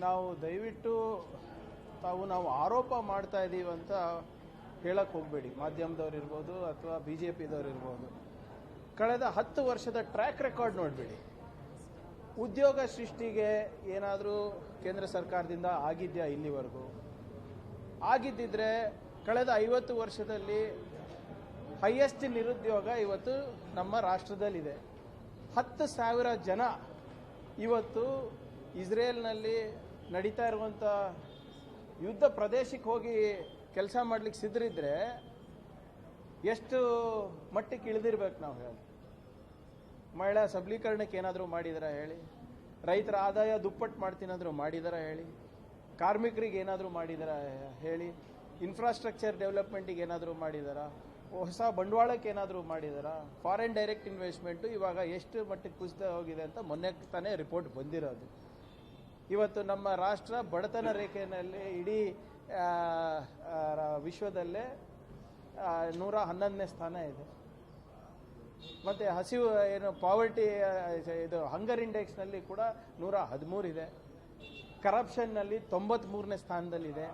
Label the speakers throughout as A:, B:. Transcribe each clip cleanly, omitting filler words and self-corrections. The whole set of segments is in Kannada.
A: ನಾವು ದಯವಿಟ್ಟು ನಾವು ಆರೋಪ ಮಾಡ್ತಾ ಇದ್ದೀವಿ ಅಂತ ಹೇಳಕ್ಕೆ ಹೋಗಬೇಡಿ. ಮಾಧ್ಯಮದವ್ರು ಇರ್ಬೋದು ಅಥವಾ BJPದವ್ರು ಇರ್ಬೋದು. ಕಳೆದ 10 ವರ್ಷದ ಟ್ರ್ಯಾಕ್ ರೆಕಾರ್ಡ್ ನೋಡಬೇಡಿ. ಉದ್ಯೋಗ ಸೃಷ್ಟಿಗೆ ಏನಾದರೂ ಕೇಂದ್ರ ಸರ್ಕಾರದಿಂದ ಆಗಿದೆಯಾ ಇಲ್ಲಿವರೆಗೂ? ಆಗಿದ್ದಿದ್ರೆ ಕಳೆದ 50 ವರ್ಷದಲ್ಲಿ ಹೈಯೆಸ್ಟ್ ನಿರುದ್ಯೋಗ ಇವತ್ತು ನಮ್ಮ ರಾಷ್ಟ್ರದಲ್ಲಿದೆ. 10,000 ಜನ ಇವತ್ತು ಇಸ್ರೇಲ್ನಲ್ಲಿ ನಡೀತಾ ಇರುವಂಥ ಯುದ್ಧ ಪ್ರದೇಶಕ್ಕೆ ಹೋಗಿ ಕೆಲಸ ಮಾಡ್ಲಿಕ್ಕೆ ಸಿದ್ಧರಿದ್ರೆ ಎಷ್ಟು ಮಟ್ಟಕ್ಕೆ ಇಳಿದಿರ್ಬೇಕು ನಾವು ಹೇಳಿ? ಮಹಿಳಾ ಸಬಲೀಕರಣಕ್ಕೆ ಏನಾದರೂ ಮಾಡಿದಾರ ಹೇಳಿ? ರೈತರ ಆದಾಯ ದುಪ್ಪಟ್ಟು ಮಾಡ್ತೀನಾದರೂ ಮಾಡಿದಾರ ಹೇಳಿ? ಕಾರ್ಮಿಕರಿಗೆ ಏನಾದರೂ ಮಾಡಿದಾರ ಹೇಳಿ? ಇನ್ಫ್ರಾಸ್ಟ್ರಕ್ಚರ್ ಡೆವಲಪ್ಮೆಂಟಿಗೆ ಏನಾದರೂ ಮಾಡಿದಾರ? ಹೊಸ ಬಂಡವಾಳಕ್ಕೆ ಏನಾದರೂ ಮಾಡಿದಾರ? ಫಾರಿನ್ ಡೈರೆಕ್ಟ್ ಇನ್ವೆಸ್ಟ್ಮೆಂಟು ಇವಾಗ ಎಷ್ಟು ಮಟ್ಟಿಗೆ ಕುಸಿತ ಹೋಗಿದೆ ಅಂತ ಮೊನ್ನೆ ತಾನೇ ರಿಪೋರ್ಟ್ ಬಂದಿರೋದು. ಇವತ್ತು ನಮ್ಮ ರಾಷ್ಟ್ರ ಬಡತನ ರೇಖೆಯಲ್ಲಿ ಇಡೀ ವಿಶ್ವದಲ್ಲೇ 111ನೇ ಸ್ಥಾನ ಇದೆ. ಮತ್ತು ಹಸಿವು ಪಾವರ್ಟಿ ಇದು ಹಂಗರ್ ಇಂಡೆಕ್ಸ್ನಲ್ಲಿ ಕೂಡ 113 ಇದೆ. ಕರಪ್ಷನ್ನಲ್ಲಿ 93ನೇ ಸ್ಥಾನದಲ್ಲಿದೆ.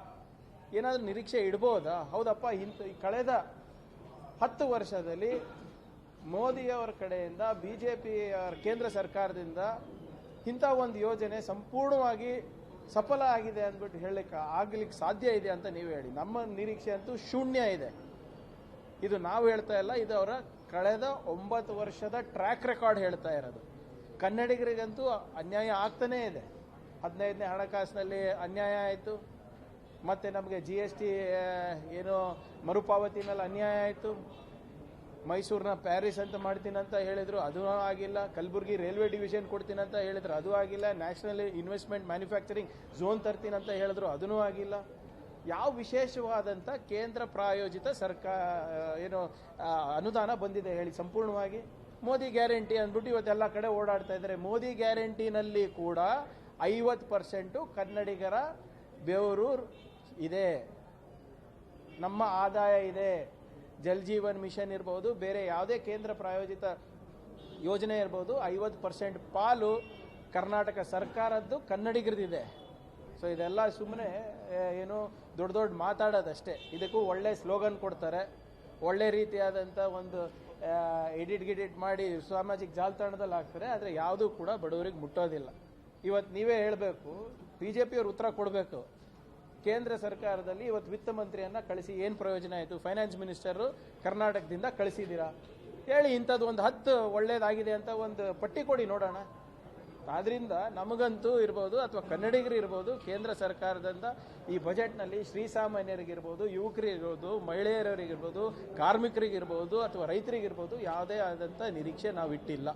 A: ಏನಾದರೂ ನಿರೀಕ್ಷೆ ಇಡ್ಬೋದಾ? ಹೌದಪ್ಪ, ಕಳೆದ 10 ವರ್ಷದಲ್ಲಿ ಮೋದಿಯವರ ಕಡೆಯಿಂದ BJP ಕೇಂದ್ರ ಸರ್ಕಾರದಿಂದ ಇಂಥ ಒಂದು ಯೋಜನೆ ಸಂಪೂರ್ಣವಾಗಿ ಸಫಲ ಆಗಿದೆ ಅಂದ್ಬಿಟ್ಟು ಆಗ್ಲಿಕ್ಕೆ ಸಾಧ್ಯ ಇದೆ ಅಂತ ನೀವು ಹೇಳಿ. ನಮ್ಮ ನಿರೀಕ್ಷೆ ಅಂತೂ ಶೂನ್ಯ ಇದೆ. ಇದು ನಾವು ಹೇಳ್ತಾ ಇಲ್ಲ, ಇದು ಅವರ ಕಳೆದ 9 ವರ್ಷದ ಟ್ರ್ಯಾಕ್ ರೆಕಾರ್ಡ್ ಹೇಳ್ತಾ ಇರೋದು. ಕನ್ನಡಿಗರಿಗಂತೂ ಅನ್ಯಾಯ ಆಗ್ತಾನೇ ಇದೆ. 15ನೇ ಹಣಕಾಸಿನಲ್ಲಿ ಅನ್ಯಾಯ ಆಯಿತು, ಮತ್ತೆ ನಮಗೆ GST ಏನೋ ಮರುಪಾವತಿನಲ್ಲಿ ಅನ್ಯಾಯ ಆಯಿತು. ಮೈಸೂರಿನ ಪ್ಯಾರಿಸ್ ಅಂತ ಮಾಡ್ತೀನಂತ ಹೇಳಿದ್ರು, ಅದೂ ಆಗಿಲ್ಲ. ಕಲಬುರಗಿ ರೈಲ್ವೆ ಡಿವಿಷನ್ ಕೊಡ್ತೀನಂತ ಹೇಳಿದ್ರು, ಅದು ಆಗಿಲ್ಲ. ನ್ಯಾಷನಲ್ ಇನ್ವೆಸ್ಟ್ಮೆಂಟ್ ಮ್ಯಾನುಫ್ಯಾಕ್ಚರಿಂಗ್ ಝೋನ್ ತರ್ತೀನಂತ ಹೇಳಿದ್ರು, ಅದೂ ಆಗಿಲ್ಲ. ಯಾವ ವಿಶೇಷವಾದಂಥ ಕೇಂದ್ರ ಪ್ರಾಯೋಜಿತ ಅನುದಾನ ಬಂದಿದೆ ಹೇಳಿ ಸಂಪೂರ್ಣವಾಗಿ? ಮೋದಿ ಗ್ಯಾರಂಟಿ ಅಂದ್ಬಿಟ್ಟು ಇವತ್ತೆಲ್ಲ ಕಡೆ ಓಡಾಡ್ತಾ ಇದ್ದಾರೆ. ಮೋದಿ ಗ್ಯಾರಂಟಿನಲ್ಲಿ ಕೂಡ 50% ಕನ್ನಡಿಗರ ಬೆವರು ಇದೆ, ನಮ್ಮ ಆದಾಯ ಇದೆ. ಜಲ್ ಜೀವನ್ ಮಿಷನ್ ಇರ್ಬೋದು, ಬೇರೆ ಯಾವುದೇ ಕೇಂದ್ರ ಪ್ರಾಯೋಜಿತ ಯೋಜನೆ ಇರ್ಬೋದು, 50% ಪಾಲು ಕರ್ನಾಟಕ ಸರ್ಕಾರದ್ದು ಕನ್ನಡಿಗರದಿದೆ. ಸೊ ಇದೆಲ್ಲ ಸುಮ್ಮನೆ ಏನು ದೊಡ್ಡ ದೊಡ್ಡ ಮಾತಾಡೋದಷ್ಟೇ. ಇದಕ್ಕೂ ಒಳ್ಳೆ ಸ್ಲೋಗನ್ ಕೊಡ್ತಾರೆ, ಒಳ್ಳೆ ರೀತಿಯಾದಂಥ ಒಂದು ಎಡಿಟ್ ಮಾಡಿ ಸಾಮಾಜಿಕ ಜಾಲತಾಣದಲ್ಲಿ ಹಾಕ್ತಾರೆ. ಆದರೆ ಯಾವುದೂ ಕೂಡ ಬಡವರಿಗೆ ಮುಟ್ಟೋದಿಲ್ಲ. ಇವತ್ತು ನೀವೇ ಹೇಳಬೇಕು, BJPಯವರು ಉತ್ತರ ಕೊಡಬೇಕು. ಕೇಂದ್ರ ಸರ್ಕಾರದಲ್ಲಿ ಇವತ್ತು ವಿತ್ತ ಮಂತ್ರಿಯನ್ನ ಕಳಿಸಿ ಏನು ಪ್ರಯೋಜನ ಆಯಿತು? ಫೈನಾನ್ಸ್ ಮಿನಿಸ್ಟರು ಕರ್ನಾಟಕದಿಂದ ಕಳಿಸಿದ್ದೀರಾ ಹೇಳಿ. ಇಂಥದ್ದು ಒಂದು 10 ಒಳ್ಳೇದಾಗಿದೆ ಅಂತ ಒಂದು ಪಟ್ಟಿ ಕೊಡಿ ನೋಡೋಣ. ಆದ್ರಿಂದ ನಮಗಂತೂ ಇರ್ಬೋದು ಅಥವಾ ಕನ್ನಡಿಗರು ಇರ್ಬೋದು, ಕೇಂದ್ರ ಸರ್ಕಾರದಿಂದ ಈ ಬಜೆಟ್ನಲ್ಲಿ ಶ್ರೀಸಾಮಾನ್ಯರಿಗಿರ್ಬೋದು, ಯುವಕರಿಗಿರ್ಬೋದು, ಮಹಿಳೆಯರಿಗಿರ್ಬೋದು, ಕಾರ್ಮಿಕರಿಗಿರ್ಬೋದು ಅಥವಾ ರೈತರಿಗಿರ್ಬೋದು ಯಾವುದೇ ಆದಂಥ ನಿರೀಕ್ಷೆ ನಾವು ಇಟ್ಟಿಲ್ಲ.